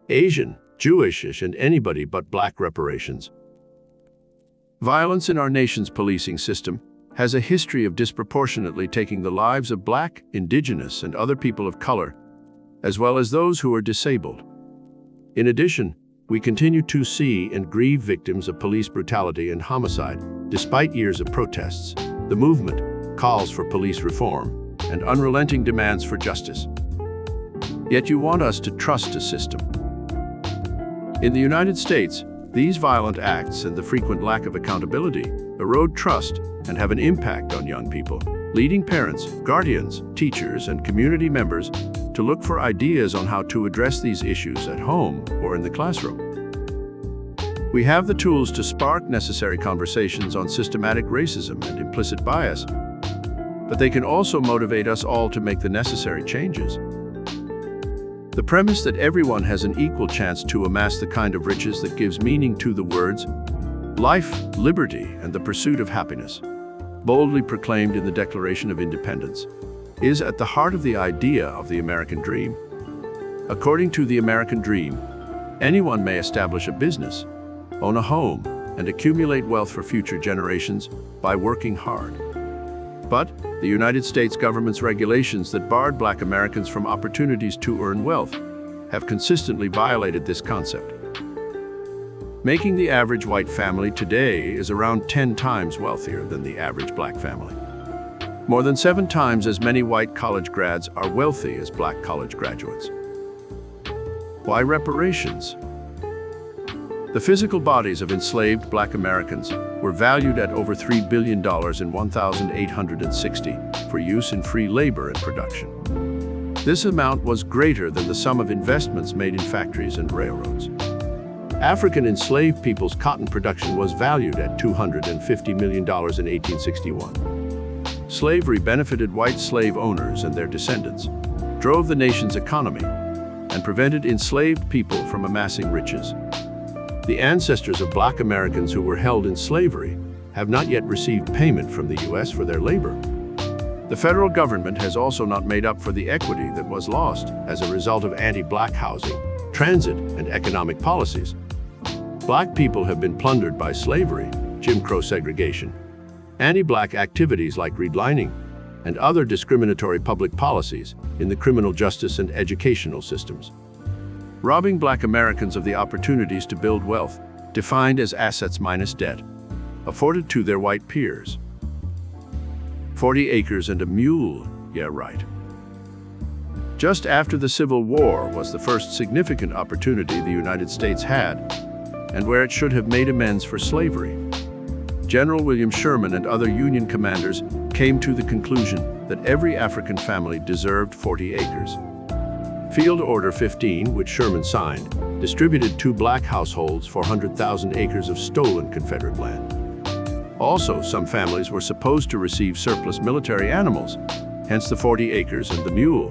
Asian, Jewish, and anybody but black reparations. Violence in our nation's policing system has a history of disproportionately taking the lives of black, indigenous, and other people of color, as well as those who are disabled. In addition, we continue to see and grieve victims of police brutality and homicide. Despite years of protests, the movement calls for police reform and unrelenting demands for justice. Yet you want us to trust a system. In the United States, these violent acts and the frequent lack of accountability erode trust and have an impact on young people, leading parents, guardians, teachers, and community members to look for ideas on how to address these issues at home or in the classroom. We have the tools to spark necessary conversations on systematic racism and implicit bias, but they can also motivate us all to make the necessary changes. The premise that everyone has an equal chance to amass the kind of riches that gives meaning to the words life, liberty, and the pursuit of happiness, boldly proclaimed in the Declaration of Independence, is at the heart of the idea of the American dream. According to the American dream, anyone may establish a business, own a home, and accumulate wealth for future generations by working hard. But the United States government's regulations that barred Black Americans from opportunities to earn wealth have consistently violated this concept. Making the average white family today is around 10 times wealthier than the average Black family. More than 7 times as many white college grads are wealthy as Black college graduates. Why reparations? The physical bodies of enslaved Black Americans were valued at over $3 billion in 1860 for use in free labor and production. This amount was greater than the sum of investments made in factories and railroads. African enslaved people's cotton production was valued at $250 million in 1861. Slavery benefited white slave owners and their descendants, drove the nation's economy, and prevented enslaved people from amassing riches. The ancestors of Black Americans who were held in slavery have not yet received payment from the U.S. for their labor. The federal government has also not made up for the equity that was lost as a result of anti-Black housing, transit, and economic policies. Black people have been plundered by slavery, Jim Crow segregation, anti-Black activities like redlining, and other discriminatory public policies in the criminal justice and educational systems. Robbing Black Americans of the opportunities to build wealth, defined as assets minus debt, afforded to their white peers. 40 acres and a mule, yeah right. Just after the Civil War was the first significant opportunity the United States had, and where it should have made amends for slavery. General William Sherman and other Union commanders came to the conclusion that every African family deserved 40 acres. Field Order 15, which Sherman signed, distributed to Black households 400,000 acres of stolen Confederate land. Also, some families were supposed to receive surplus military animals, hence the 40 acres and the mule.